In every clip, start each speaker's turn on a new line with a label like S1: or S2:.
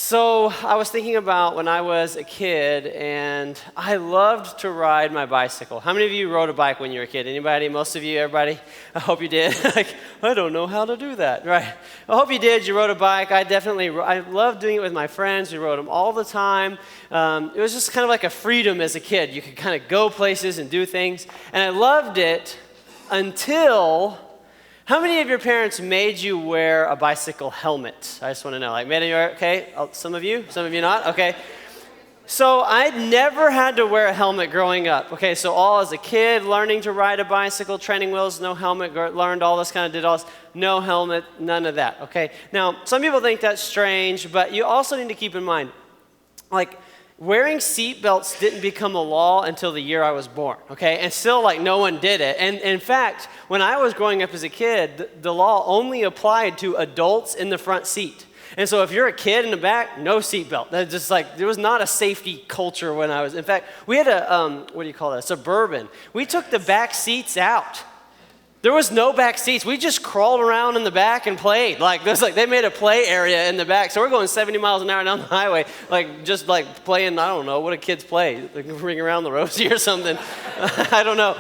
S1: So I was thinking about when I was a kid, and I loved to ride my bicycle. How many of you rode a bike when you were a kid? Anybody? Most of you? Everybody? I hope you did. I don't know how to do that. Right. I hope you did. You rode a bike. I loved doing it with my friends. We rode them all the time. It was just kind of like a freedom as a kid. You could kind of go places and do things. And I loved it until... How many of your parents made you wear a bicycle helmet? I just want to know. Made you wear, okay? Some of you not? Okay. So I never had to wear a helmet growing up. Okay, so all as a kid, learning to ride a bicycle, training wheels, no helmet, learned all this did all this, no helmet, none of that, okay? Now, some people think that's strange, but you also need to keep in mind, wearing seat belts didn't become a law until the year I was born, okay? And still, no one did it. And in fact, when I was growing up as a kid, the law only applied to adults in the front seat. And so if you're a kid in the back, no seat belt. That's just there was not a safety culture when I was, in fact, we had a Suburban. We took the back seats out. There was no back seats. We just crawled around in the back and played. They made a play area in the back. So we're going 70 miles an hour down the highway, just playing, I don't know, what do kids play? Ring around the rosy or something. I don't know.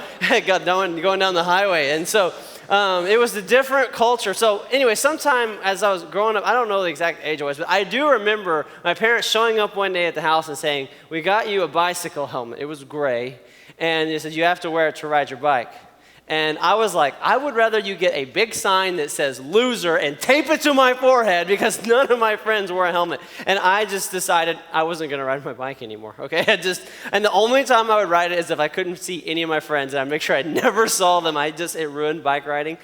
S1: Going down the highway. And so it was a different culture. So anyway, sometime as I was growing up, I don't know the exact age I was, but I do remember my parents showing up one day at the house and saying, "We got you a bicycle helmet." It was gray. And they said, "You have to wear it to ride your bike." And I was like, I would rather you get a big sign that says loser and tape it to my forehead because none of my friends wore a helmet. And I just decided I wasn't going to ride my bike anymore, okay? And the only time I would ride it is if I couldn't see any of my friends, and I'd make sure I never saw them. It ruined bike riding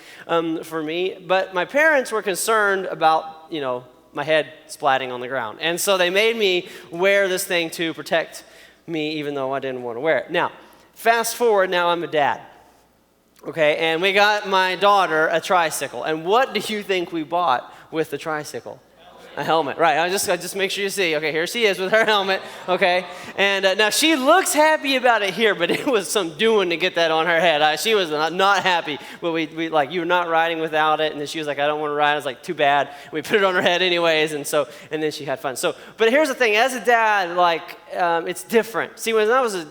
S1: for me. But my parents were concerned about, my head splatting on the ground. And so they made me wear this thing to protect me even though I didn't want to wear it. Now, fast forward, now I'm a dad. Okay, and we got my daughter a tricycle. And what do you think we bought with the tricycle? A helmet, right. I just make sure you see. Okay, here she is with her helmet, okay? And now she looks happy about it here, but it was some doing to get that on her head. She was not happy. But you're not riding without it. And then she was like, "I don't want to ride." I was like, "Too bad." We put it on her head anyways, and then she had fun. But here's the thing. As a dad, it's different. See, when I was a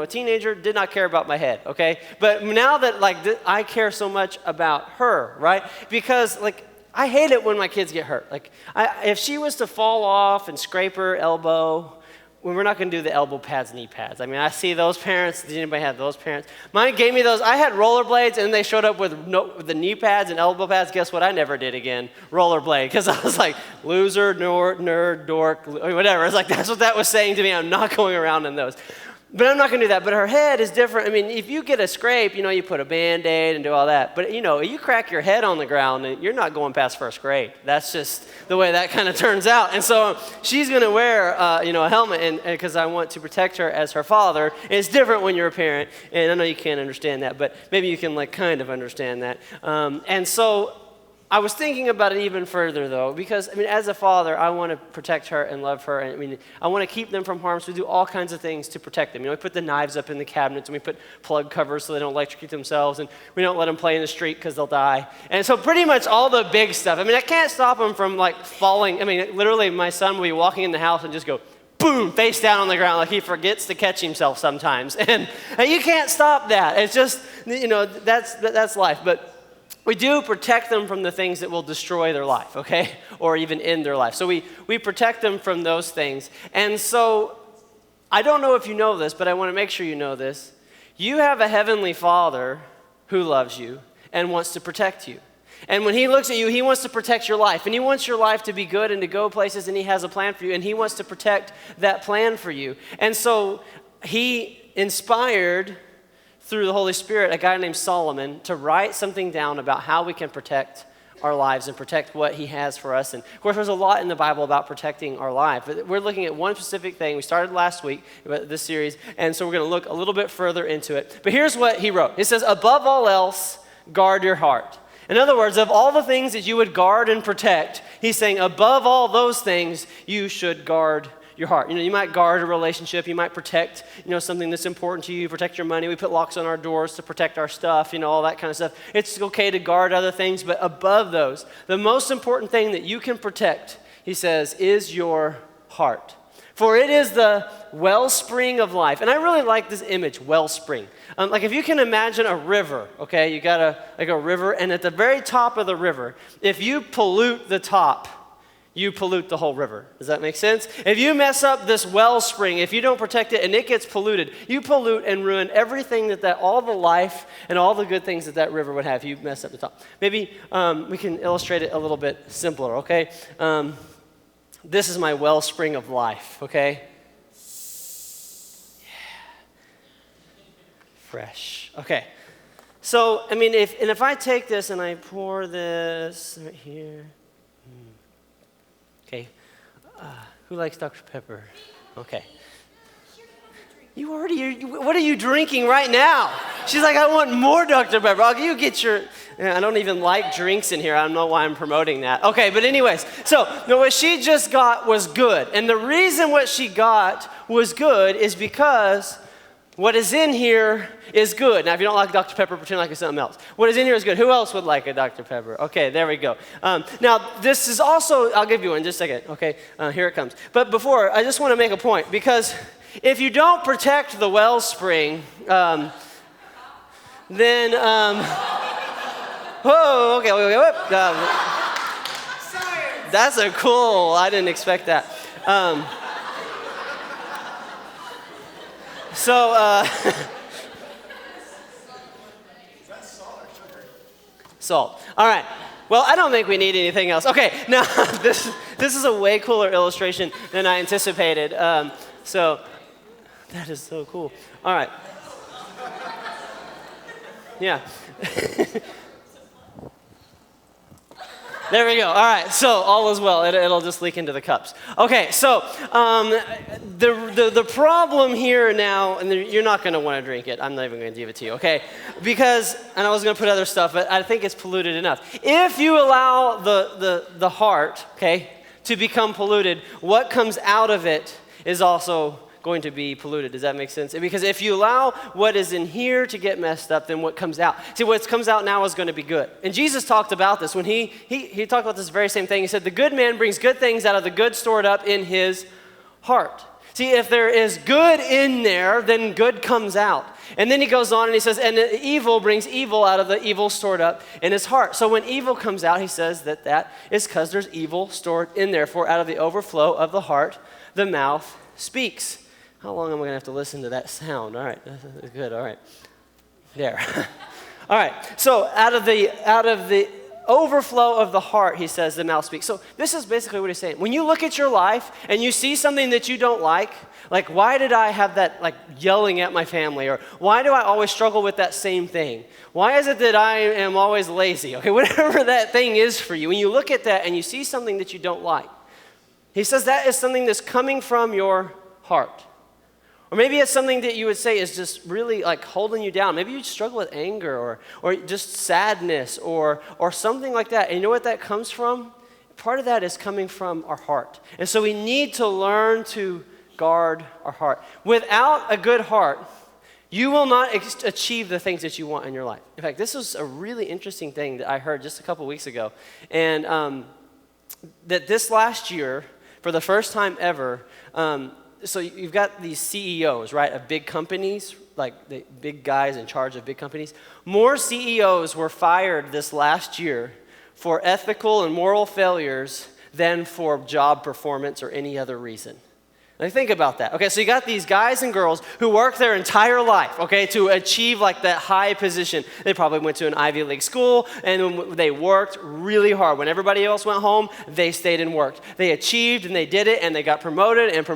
S1: teenager, did not care about my head, okay? But now that, I care so much about her, right? Because, I hate it when my kids get hurt. If she was to fall off and scrape her elbow, we're not going to do the elbow pads, knee pads. I see those parents. Did anybody have those parents? Mine gave me those. I had rollerblades, and they showed up with the knee pads and elbow pads. Guess what I never did again? Rollerblade. Because I was like, loser, nerd, dork, whatever. It's that's what that was saying to me. I'm not going around in those. But I'm not going to do that. But her head is different. If you get a scrape, you put a Band-Aid and do all that. But, you crack your head on the ground, and you're not going past first grade. That's just the way that kind of turns out. And so she's going to wear, a helmet because I want to protect her as her father. And it's different when you're a parent. And I know you can't understand that, but maybe you can, kind of understand that. And so I was thinking about it even further, though, because, as a father, I want to protect her and love her. And, I want to keep them from harm, so we do all kinds of things to protect them. We put the knives up in the cabinets, and we put plug covers so they don't electrocute themselves, and we don't let them play in the street because they'll die. And so pretty much all the big stuff. I can't stop them from, falling. Literally, my son will be walking in the house and just go, boom, face down on the ground, he forgets to catch himself sometimes. And you can't stop that. It's just, that's life. But we do protect them from the things that will destroy their life, okay? Or even end their life. So we protect them from those things. And so I don't know if you know this, but I want to make sure you know this. You have a heavenly Father who loves you and wants to protect you. And when he looks at you, he wants to protect your life. And he wants your life to be good and to go places, and he has a plan for you. And he wants to protect that plan for you. And so he inspired, through the Holy Spirit, a guy named Solomon to write something down about how we can protect our lives and protect what he has for us. And of course, there's a lot in the Bible about protecting our life. But we're looking at one specific thing. We started last week about this series, and so we're going to look a little bit further into it. But here's what he wrote. It says, "Above all else, guard your heart." In other words, of all the things that you would guard and protect, he's saying above all those things, you should guard your heart. You might guard a relationship. You might protect, something that's important to you. Protect your money. We put locks on our doors to protect our stuff, all that kind of stuff. It's okay to guard other things, but above those, the most important thing that you can protect he says, is your heart. For it is the wellspring of life. And I really like this image, wellspring. Like if you can imagine a river, okay, you got a river, and at the very top of the river, if you pollute the top, you pollute the whole river. Does that make sense? If you mess up this wellspring, if you don't protect it and it gets polluted, you pollute and ruin everything that all the life and all the good things that river would have if you mess up the top. Maybe we can illustrate it a little bit simpler, okay? This is my wellspring of life, okay? Yeah. Fresh. Okay. So, I mean, if I take this and I pour this right here. Okay. Who likes Dr. Pepper? Okay. What are you drinking right now? She's like, I want more Dr. Pepper. You get your, I don't even like drinks in here. I don't know why I'm promoting that. Okay, but anyways, so what she just got was good. And the reason what she got was good is because what is in here is good. Now, if you don't like Dr. Pepper, pretend like it's something else. What is in here is good. Who else would like a Dr. Pepper? Okay, there we go. Now, this is also, I'll give you one in just a second. Okay, here it comes. But before, I just want to make a point because if you don't protect the wellspring, then, whoa, okay, wait. That's a cool, I didn't expect that. Salt. All right. Well, I don't think we need anything else. Okay, now this is a way cooler illustration than I anticipated. So that is so cool. All right. Yeah. There we go. All right. So all is well. It'll just leak into the cups. Okay. So the problem here now, and you're not going to want to drink it. I'm not even going to give it to you. Okay. Because, and I was going to put other stuff, but I think it's polluted enough. If you allow the heart, okay, to become polluted, what comes out of it is also going to be polluted. Does that make sense? Because if you allow what is in here to get messed up, then what comes out? See, what comes out now is going to be good. And Jesus talked about this when he talked about this very same thing. He said, the good man brings good things out of the good stored up in his heart. See, if there is good in there, then good comes out. And then he goes on and he says, and the evil brings evil out of the evil stored up in his heart. So when evil comes out, he says that is because there's evil stored in there. For out of the overflow of the heart, the mouth speaks. How long am I going to have to listen to that sound? All right, that's good. All right, there. All right. So out of the overflow of the heart, he says, the mouth speaks. So this is basically what he's saying. When you look at your life and you see something that you don't like why did I have that yelling at my family, or why do I always struggle with that same thing? Why is it that I am always lazy? Okay, whatever that thing is for you. When you look at that and you see something that you don't like, he says that is something that's coming from your heart. Or maybe it's something that you would say is just really holding you down. Maybe you struggle with anger or just sadness or something like that. And you know what that comes from? Part of that is coming from our heart. And so we need to learn to guard our heart. Without a good heart, you will not achieve the things that you want in your life. In fact, this was a really interesting thing that I heard just a couple weeks ago. And that this last year, for the first time ever, so you've got these CEOs, right, of big companies, like the big guys in charge of big companies. More CEOs were fired this last year for ethical and moral failures than for job performance or any other reason. Think about that. Okay, so you got these guys and girls who work their entire life, okay, to achieve that high position. They probably went to an Ivy League school, and they worked really hard. When everybody else went home, they stayed and worked. They achieved, and they did it, and they got promoted, and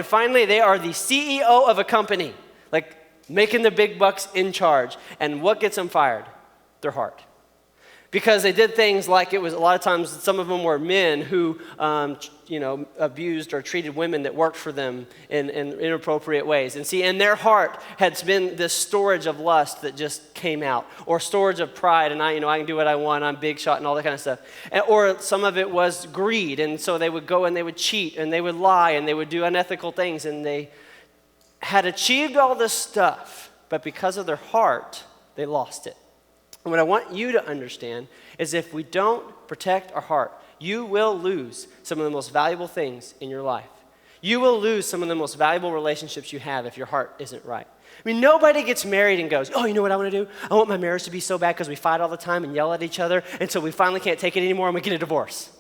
S1: finally they are the CEO of a company, making the big bucks in charge. And what gets them fired? Their heart. Because they did things like it was a lot of times, some of them were men who, abused or treated women that worked for them in inappropriate ways. And see, in their heart had been this storage of lust that just came out, or storage of pride, and I can do what I want, I'm big shot and all that kind of stuff. Or some of it was greed, and so they would go and they would cheat, and they would lie, and they would do unethical things, and they had achieved all this stuff, but because of their heart, they lost it. And what I want you to understand is if we don't protect our heart, you will lose some of the most valuable things in your life. You will lose some of the most valuable relationships you have if your heart isn't right. I mean, nobody gets married and goes, oh, you know what I want to do? I want my marriage to be so bad because we fight all the time and yell at each other until we finally can't take it anymore and we get a divorce.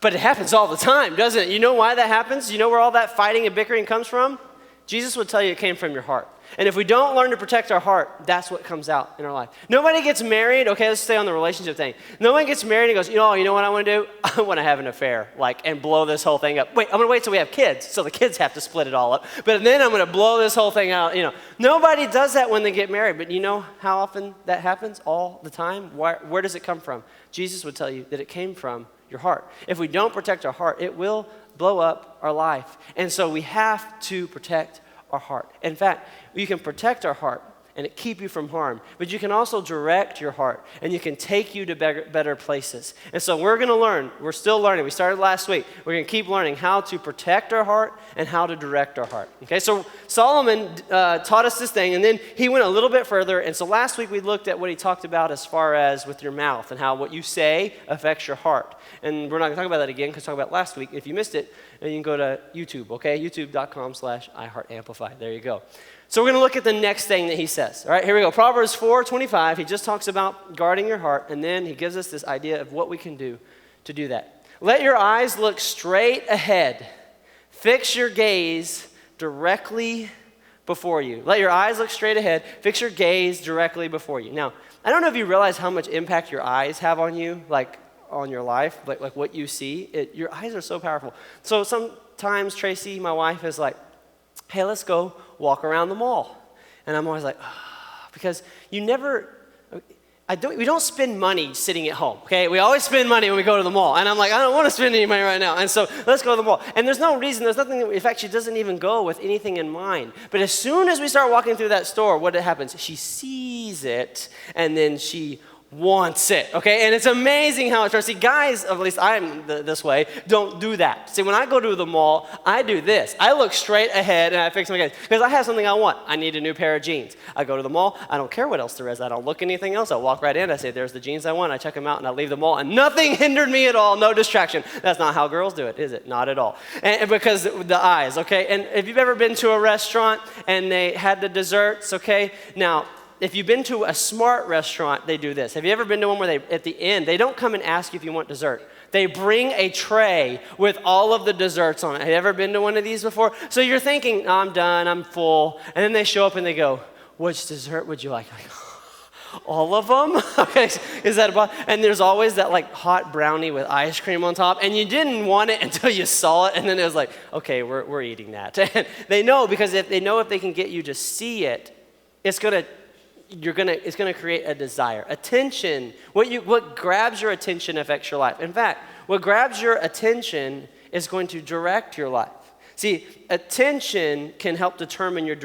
S1: But it happens all the time, doesn't it? You know why that happens? You know where all that fighting and bickering comes from? Jesus would tell you it came from your heart. And if we don't learn to protect our heart, that's what comes out in our life. Nobody gets married. Okay, let's stay on the relationship thing. No one gets married and goes, you know what I want to do? I want to have an affair, and blow this whole thing up. Wait, I'm going to wait till we have kids, so the kids have to split it all up. But then I'm going to blow this whole thing out. Nobody does that when they get married. But you know how often that happens? All the time. Where does it come from? Jesus would tell you that it came from your heart. If we don't protect our heart, it will blow up our life. And so we have to protect our heart. In fact, you can protect our heart and it keep you from harm, but you can also direct your heart and you can take you to better places. And so we're going to learn. We're still learning. We started last week. We're going to keep learning how to protect our heart and how to direct our heart. Okay, so Solomon taught us this thing, and then he went a little bit further. And so last week we looked at what he talked about as far as with your mouth and how what you say affects your heart. And we're not going to talk about that again because we talked about it last week. If you missed it, you can go to YouTube, okay? youtube.com/iHeartAmplify. There you go. So we're going to look at the next thing that he says. All right, here we go. Proverbs 4:25. He just talks about guarding your heart, and then he gives us this idea of what we can do to do that. Let your eyes look straight ahead. Fix your gaze directly before you. Let your eyes look straight ahead. Fix your gaze directly before you. Now, I don't know if you realize how much impact your eyes have on you, on your life, like what you see. Your eyes are so powerful. So sometimes Tracy, my wife, is like, hey, let's go walk around the mall. And I'm always like, because we don't spend money sitting at home, okay? We always spend money when we go to the mall. And I'm like, I don't want to spend any money right now. And so let's go to the mall. And there's nothing, in fact, she doesn't even go with anything in mind. But as soon as we start walking through that store, what happens? She sees it, and then she wants it, okay? And it's amazing how it starts. See, guys, at least I'm this way, don't do that. See, when I go to the mall, I do this. I look straight ahead and I fix my gaze because I have something I want. I need a new pair of jeans. I go to the mall. I don't care what else there is. I don't look anything else. I walk right in. I say, there's the jeans I want. I check them out and I leave the mall and nothing hindered me at all. No distraction. That's not how girls do it, is it? Not at all. And because the eyes, okay? And if you've ever been to a restaurant and they had the desserts, okay? Now, if you've been to a smart restaurant, they do this. Have you ever been to one where at the end, they don't come and ask you if you want dessert. They bring a tray with all of the desserts on it. Have you ever been to one of these before? So you're thinking, oh, I'm done, I'm full. And then they show up and they go, which dessert would you like? All of them? Okay, is that about? And there's always that hot brownie with ice cream on top, and you didn't want it until you saw it, and then it was like, okay, we're eating that. And they know, because if they can get you to see it, it's going to create a desire. Attention, what grabs your attention affects your life. In fact, what grabs your attention is going to direct your life. See, attention can help determine your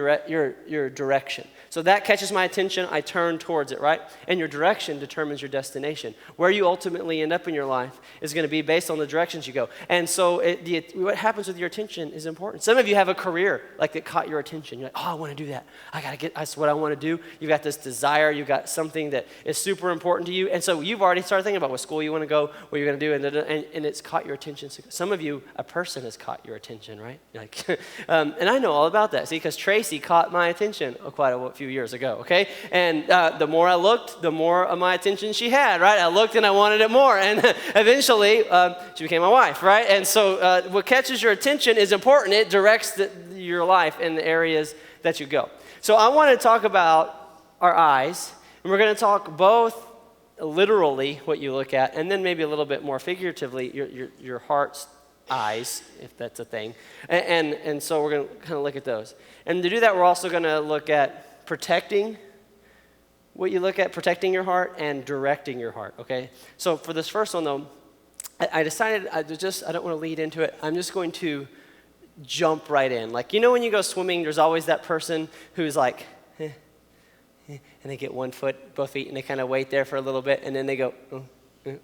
S1: direction. So that catches my attention, I turn towards it, right? And your direction determines your destination. Where you ultimately end up in your life is going to be based on the directions you go. And so what happens with your attention is important. Some of you have a career that caught your attention. You're like, oh, I want to do that. That's what I want to do. You've got this desire. You've got something that is super important to you. And so you've already started thinking about what school you want to go, what you're going to do, and it's caught your attention. Some of you, a person has caught your attention, right? And I know all about that. See, because Tracy caught my attention quite a few years ago, okay? And the more I looked, the more of my attention she had, right? I looked and I wanted it more. And eventually, she became my wife, right? And so what catches your attention is important. It directs your life in the areas that you go. So I want to talk about our eyes. And we're going to talk both literally, what you look at, and then maybe a little bit more figuratively, your heart's eyes, if that's a thing. And so we're going to kind of look at those. And to do that, we're also going to look at protecting your heart and directing your heart, okay? So for this first one, though, I decided I don't want to lead into it. I'm just going to jump right in. When you go swimming, there's always that person who's like, and they get one foot, both feet, and they kind of wait there for a little bit, and then they go,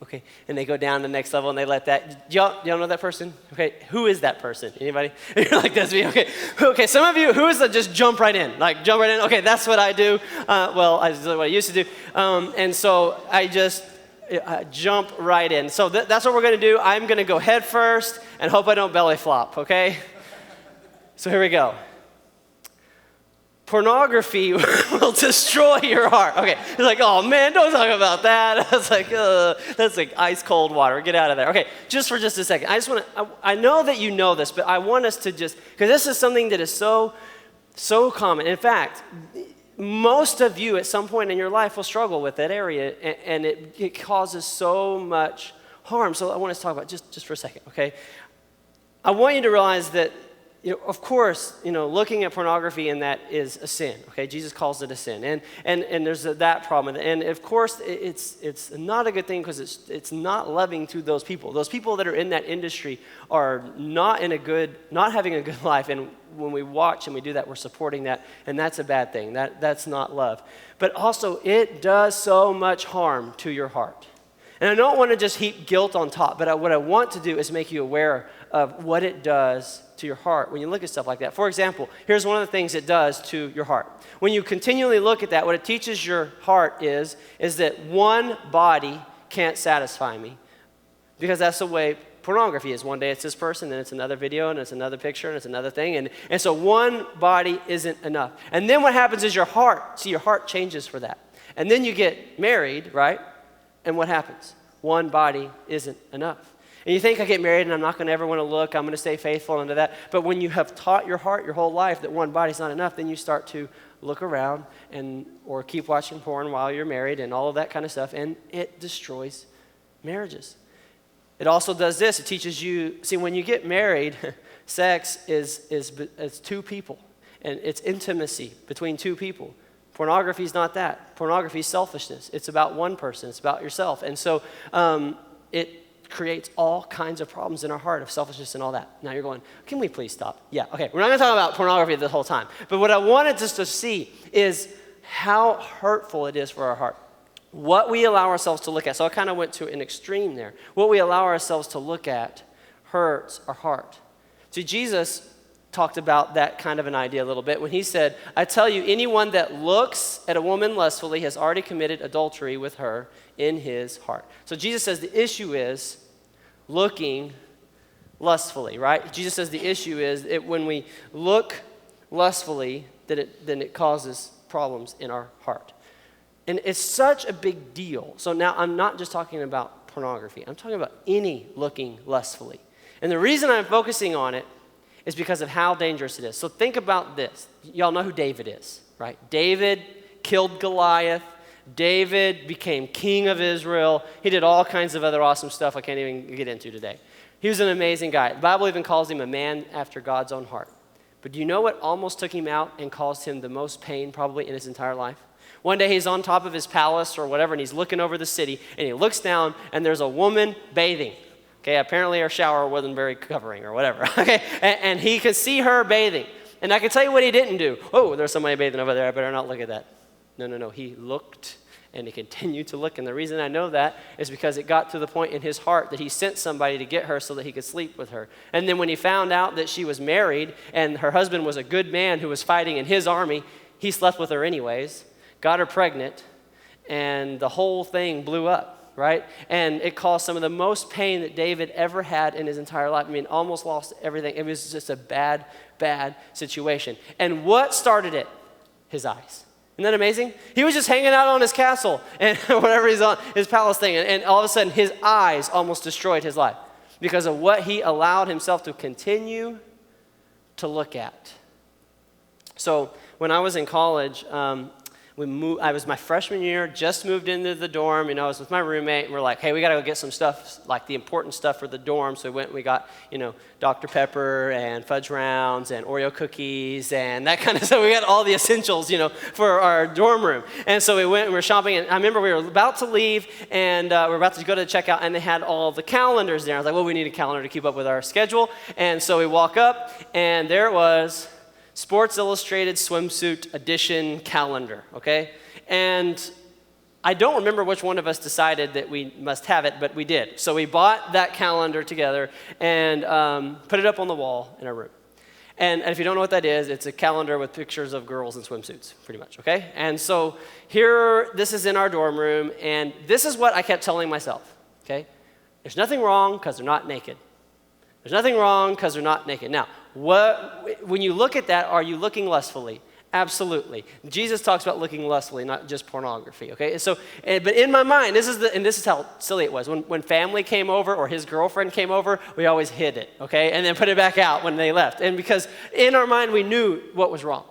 S1: okay, and they go down the next level and they let that. Y'all know that person? Okay, who is that person? Anybody? You're like, that's me. Okay. Some of you, who is that? Just jump right in. Jump right in. Okay, that's what I do. That's what I used to do. And so I just jump right in. So that's what we're going to do. I'm going to go head first and hope I don't belly flop, okay? So here we go. Pornography will destroy your heart. Okay, it's like, oh man, don't talk about that. I was like, that's like ice cold water. Get out of there. Okay, just for a second. I know that you know this, but I want us to just, because this is something that is so common. In fact, most of you at some point in your life will struggle with that area, and it causes so much harm. So I want us to talk about just for a second, okay? I want you to realize that, of course, looking at pornography and that is a sin, okay? Jesus calls it a sin, and there's that problem. And of course, it's not a good thing because it's not loving to those people. Those people that are in that industry are not having a good life, and when we watch and we do that, we're supporting that, and that's a bad thing. That's not love. But also, it does so much harm to your heart. And I don't want to just heap guilt on top, but what I want to do is make you aware of what it does to your heart when you look at stuff like that. For example, here's one of the things it does to your heart. When you continually look at that, what it teaches your heart is that one body can't satisfy me, because that's the way pornography is. One day it's this person, then it's another video, and it's another picture, and it's another thing, and so one body isn't enough. And then what happens is your heart changes for that. And then you get married, right? And what happens? One body isn't enough. And you think, I get married and I'm not going to ever want to look, I'm going to stay faithful under that. But when you have taught your heart your whole life that one body's not enough, then you start to look around or keep watching porn while you're married and all of that kind of stuff, and it destroys marriages. It also does this. It teaches you, when you get married, sex is two people, and it's intimacy between two people. Pornography is not that. Pornography is selfishness. It's about one person. It's about yourself. And so it creates all kinds of problems in our heart of selfishness and all that. Now you're going, can we please stop? Yeah, okay. We're not going to talk about pornography the whole time. But what I wanted us to see is how hurtful it is for our heart. What we allow ourselves to look at. So I kind of went to an extreme there. What we allow ourselves to look at hurts our heart. See, Jesus talked about that kind of an idea a little bit when he said, I tell you, anyone that looks at a woman lustfully has already committed adultery with her in his heart. So Jesus says the issue is looking lustfully, right? Jesus says the issue is when we look lustfully, then it causes problems in our heart. And it's such a big deal. So now I'm not just talking about pornography. I'm talking about any looking lustfully. And the reason I'm focusing on it is because of how dangerous it is. So think about this. Y'all know who David is, right? David killed Goliath. David became king of Israel. He did all kinds of other awesome stuff I can't even get into today. He was an amazing guy. The Bible even calls him a man after God's own heart. But do you know what almost took him out and caused him the most pain probably in his entire life? One day he's on top of his palace or whatever, and he's looking over the city, and he looks down, and there's a woman bathing. Okay, apparently her shower wasn't very covering or whatever. Okay, and he could see her bathing. And I can tell you what he didn't do. Oh, there's somebody bathing over there. I better not look at that. No. He looked, and he continued to look. And the reason I know that is because it got to the point in his heart that he sent somebody to get her so that he could sleep with her. And then when he found out that she was married and her husband was a good man who was fighting in his army, he slept with her anyways, got her pregnant, and the whole thing blew up. Right? And it caused some of the most pain that David ever had in his entire life. I mean, almost lost everything. It was just a bad, bad situation. And what started it? His eyes. Isn't that amazing? He was just hanging out on his castle and whatever he's on, his palace thing. And all of a sudden, his eyes almost destroyed his life because of what he allowed himself to continue to look at. So when I was in college, I was my freshman year, just moved into the dorm, I was with my roommate, and we're like, hey, we gotta go get some stuff, like the important stuff for the dorm. So we went and we got, Dr. Pepper and fudge rounds and Oreo cookies and that kind of stuff. We got all the essentials, for our dorm room. And so we went and we were shopping, and I remember we were about to leave, and we were about to go to the checkout, and they had all the calendars there. I was like, well, we need a calendar to keep up with our schedule. And so we walk up, and there it was, Sports Illustrated Swimsuit Edition calendar, okay? And I don't remember which one of us decided that we must have it, but we did. So we bought that calendar together and put it up on the wall in our room. And if you don't know what that is, it's a calendar with pictures of girls in swimsuits, pretty much, okay? And so here, this is in our dorm room, and this is what I kept telling myself, okay? There's nothing wrong because they're not naked. There's nothing wrong because they're not naked. Now, when you look at that, are you looking lustfully? Absolutely. Jesus talks about looking lustfully, not just pornography, okay? So, but in my mind, this is how silly it was. When family came over or his girlfriend came over, we always hid it, okay? And then put it back out when they left. And because in our mind, we knew what was wrong.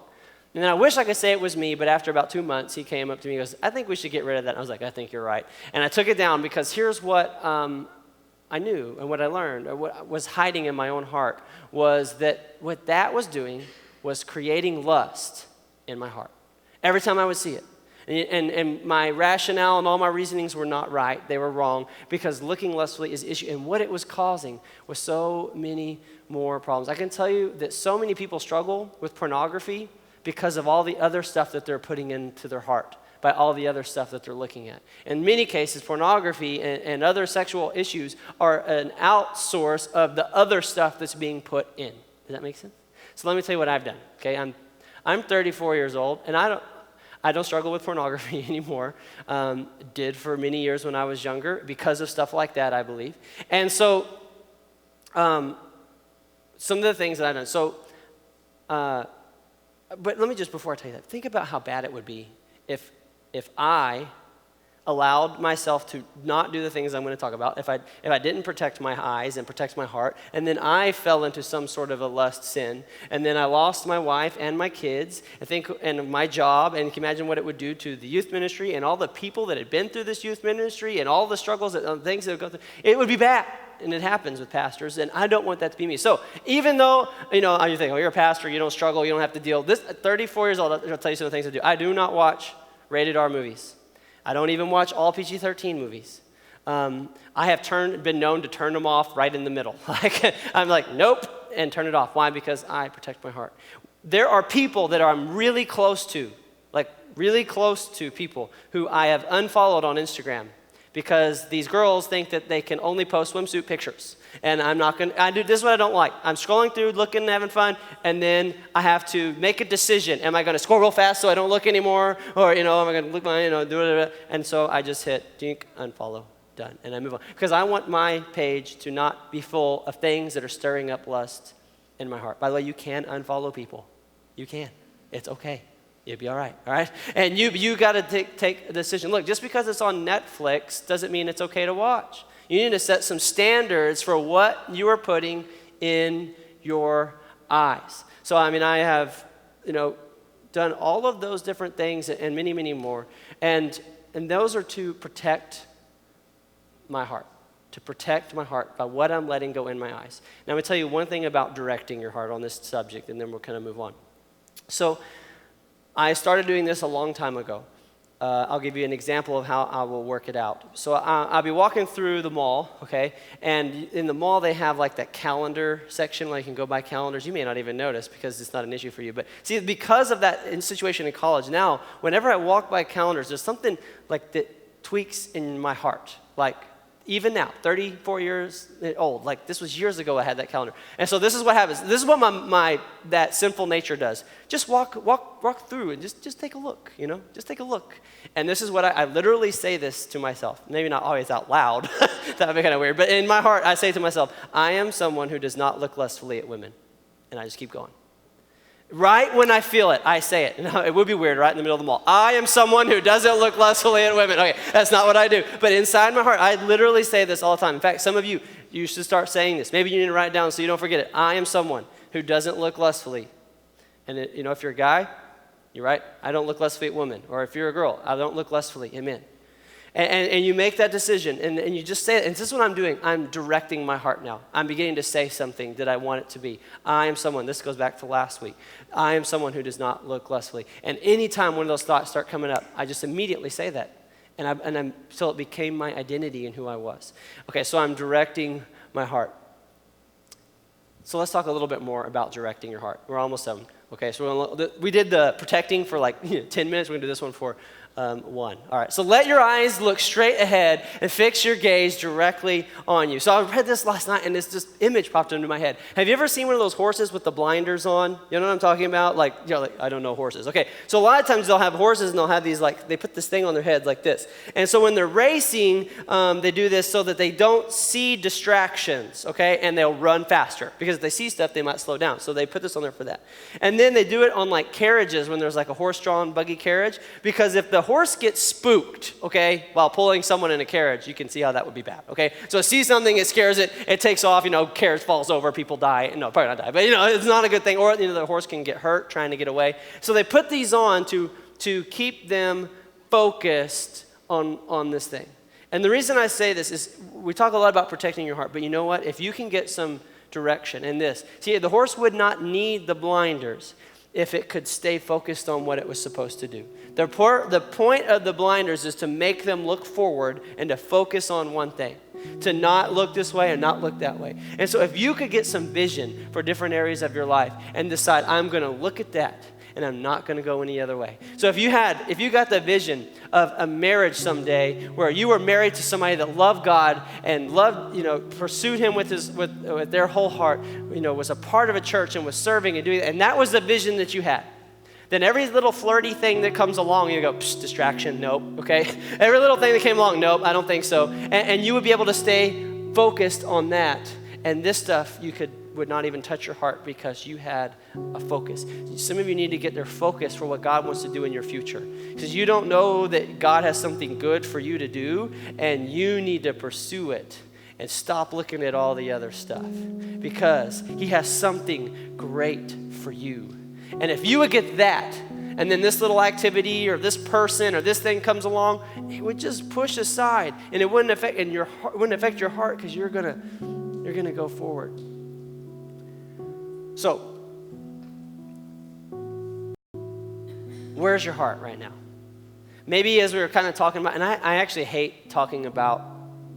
S1: And then I wish I could say it was me, but after about 2 months, he came up to me and goes, I think we should get rid of that. And I was like, I think you're right. And I took it down because here's what I knew and what I learned, or what was hiding in my own heart, was that what that was doing was creating lust in my heart. Every time I would see it. And my rationale and all my reasonings were not right. They were wrong because looking lustfully is an issue. And what it was causing was so many more problems. I can tell you that so many people struggle with pornography because of all the other stuff that they're putting into their heart, by all the other stuff that they're looking at. In many cases, pornography and other sexual issues are an outsource of the other stuff that's being put in. Does that make sense? So let me tell you what I've done. Okay, I'm 34 years old, and I don't struggle with pornography anymore. Did for many years when I was younger because of stuff like that, I believe. And so, some of the things that I've done. So, but let me just, before I tell you that, think about how bad it would be if I allowed myself to not do the things I'm going to talk about, if I didn't protect my eyes and protect my heart, and then I fell into some sort of a lust sin, and then I lost my wife and my kids, and my job, and can you imagine what it would do to the youth ministry and all the people that had been through this youth ministry and all the struggles and things that would go through. It would be bad, and it happens with pastors, and I don't want that to be me. So even though, you think, you're a pastor, you don't struggle, you don't have to deal. This, at 34 years old, I'll tell you some of the things I do. I do not watch rated R movies. I don't even watch all PG-13 movies. I have been known to turn them off right in the middle. I'm like, nope, and turn it off. Why? Because I protect my heart. There are people that I'm really close to, people who I have unfollowed on Instagram because these girls think that they can only post swimsuit pictures. And I'm not going to, this is what I don't like. I'm scrolling through, looking, having fun, and then I have to make a decision. Am I going to scroll real fast so I don't look anymore? Or, am I going to look do it? And so I just hit dink, unfollow, done, and I move on. Because I want my page to not be full of things that are stirring up lust in my heart. By the way, you can unfollow people. You can. It's okay. You'll be all right? And you got to take a decision. Look, just because it's on Netflix doesn't mean it's okay to watch. You need to set some standards for what you are putting in your eyes. So, I have, done all of those different things and many, many more. And those are to protect my heart. To protect my heart by what I'm letting go in my eyes. Now, I'm going to tell you one thing about directing your heart on this subject, and then we'll kind of move on. So, I started doing this a long time ago. I'll give you an example of how I will work it out. So I'll be walking through the mall, okay? And in the mall, they have like that calendar section where you can go buy calendars. You may not even notice because it's not an issue for you. But see, because of that situation in college, now, whenever I walk by calendars, there's something like that tweaks in my heart. Like, even now, 34 years old, like this was years ago I had that calendar. And so this is what happens. This is what that sinful nature does. Just walk through and just take a look, just take a look. And this is what I literally say this to myself. Maybe not always out loud, that would be kind of weird, but in my heart I say to myself, I am someone who does not look lustfully at women. And I just keep going. Right when I feel it, I say it. It would be weird right in the middle of the mall. I am someone who doesn't look lustfully at women. Okay, that's not what I do. But inside my heart, I literally say this all the time. In fact, some of you should start saying this. Maybe you need to write it down so you don't forget it. I am someone who doesn't look lustfully. And if you're a guy, you're right. I don't look lustfully at women. Or if you're a girl, I don't look lustfully at men. And you make that decision, and you just say it. And this is what I'm doing. I'm directing my heart now. I'm beginning to say something that I want it to be. I am someone, this goes back to last week. I am someone who does not look lustfully. And anytime one of those thoughts start coming up, I just immediately say that. Until it became my identity in who I was. Okay, so I'm directing my heart. So let's talk a little bit more about directing your heart. We're almost done. Okay, so we did the protecting for like 10 minutes. We're going to do this one for 1. All right, so let your eyes look straight ahead and fix your gaze directly on you. So I read this last night, and this image popped into my head. Have you ever seen one of those horses with the blinders on? You know what I'm talking about? Like I don't know horses. Okay, so a lot of times they'll have horses, and they'll have these, like, they put this thing on their heads like this. And so when they're racing, they do this so that they don't see distractions, okay? And they'll run faster, because if they see stuff, they might slow down. So they put this on there for that. And then they do it on like carriages when there's like a horse-drawn buggy carriage, because if the horse gets spooked, okay, while pulling someone in a carriage, you can see how that would be bad, okay? So it sees something, it scares it, it takes off, carriage falls over, people die. No, probably not die, but it's not a good thing. Or the horse can get hurt trying to get away. So they put these on to keep them focused on this thing. And the reason I say this is we talk a lot about protecting your heart, but you know what? If you can get some direction in this. See, the horse would not need the blinders if it could stay focused on what it was supposed to do. The point of the blinders is to make them look forward and to focus on one thing, to not look this way and not look that way. And so if you could get some vision for different areas of your life and decide, I'm going to look at that and I'm not going to go any other way. So if you got the vision of a marriage someday where you were married to somebody that loved God and pursued him with their whole heart, was a part of a church and was serving and doing, and that was the vision that you had, then every little flirty thing that comes along, you go, distraction, nope, okay? Every little thing that came along, nope, I don't think so. And you would be able to stay focused on that. And this stuff would not even touch your heart because you had a focus. Some of you need to get their focus for what God wants to do in your future. Because you don't know that God has something good for you to do, and you need to pursue it and stop looking at all the other stuff, because he has something great for you. And if you would get that, and then this little activity or this person or this thing comes along, it would just push aside, and it wouldn't affect your heart, because you're gonna go forward. So, where's your heart right now? Maybe as we were kind of talking about, and I actually hate talking about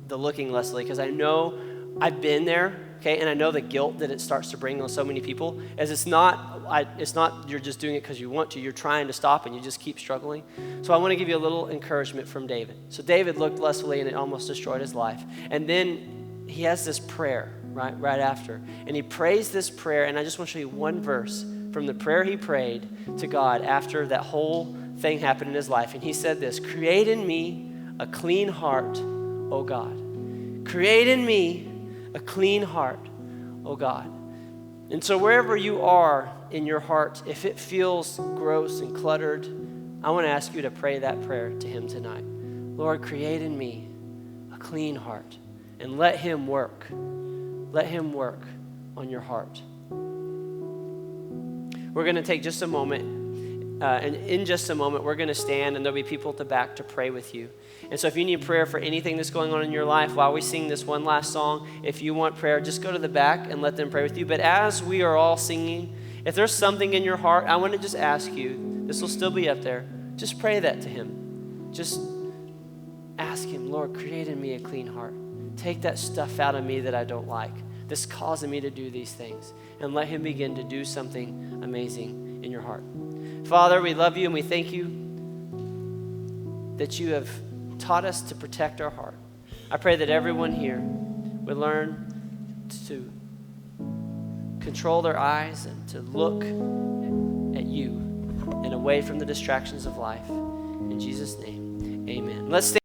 S1: the looking, Leslie, because I know I've been there. Okay, and I know the guilt that it starts to bring on so many people, as it's not you're just doing it because you want to, you're trying to stop and you just keep struggling. So I want to give you a little encouragement from David. So David looked lustfully and it almost destroyed his life. And then he has this prayer right after. And he prays this prayer, and I just want to show you one verse from the prayer he prayed to God after that whole thing happened in his life. And he said this: create in me a clean heart, O God. Create in me a clean heart, oh God. And so wherever you are in your heart, if it feels gross and cluttered, I want to ask you to pray that prayer to him tonight. Lord, create in me a clean heart, and let him work. Let him work on your heart. We're going to take just a moment, and in just a moment, we're going to stand, and there'll be people at the back to pray with you. And so if you need prayer for anything that's going on in your life, while we sing this one last song, if you want prayer, just go to the back and let them pray with you. But as we are all singing, if there's something in your heart, I want to just ask you, this will still be up there, just pray that to him. Just ask him, Lord, create in me a clean heart. Take that stuff out of me that I don't like, that's causing me to do these things, and let him begin to do something amazing in your heart. Father, we love you and we thank you that you have taught us to protect our heart. I pray that everyone here would learn to control their eyes and to look at you and away from the distractions of life. In Jesus' name, amen. Let's stand.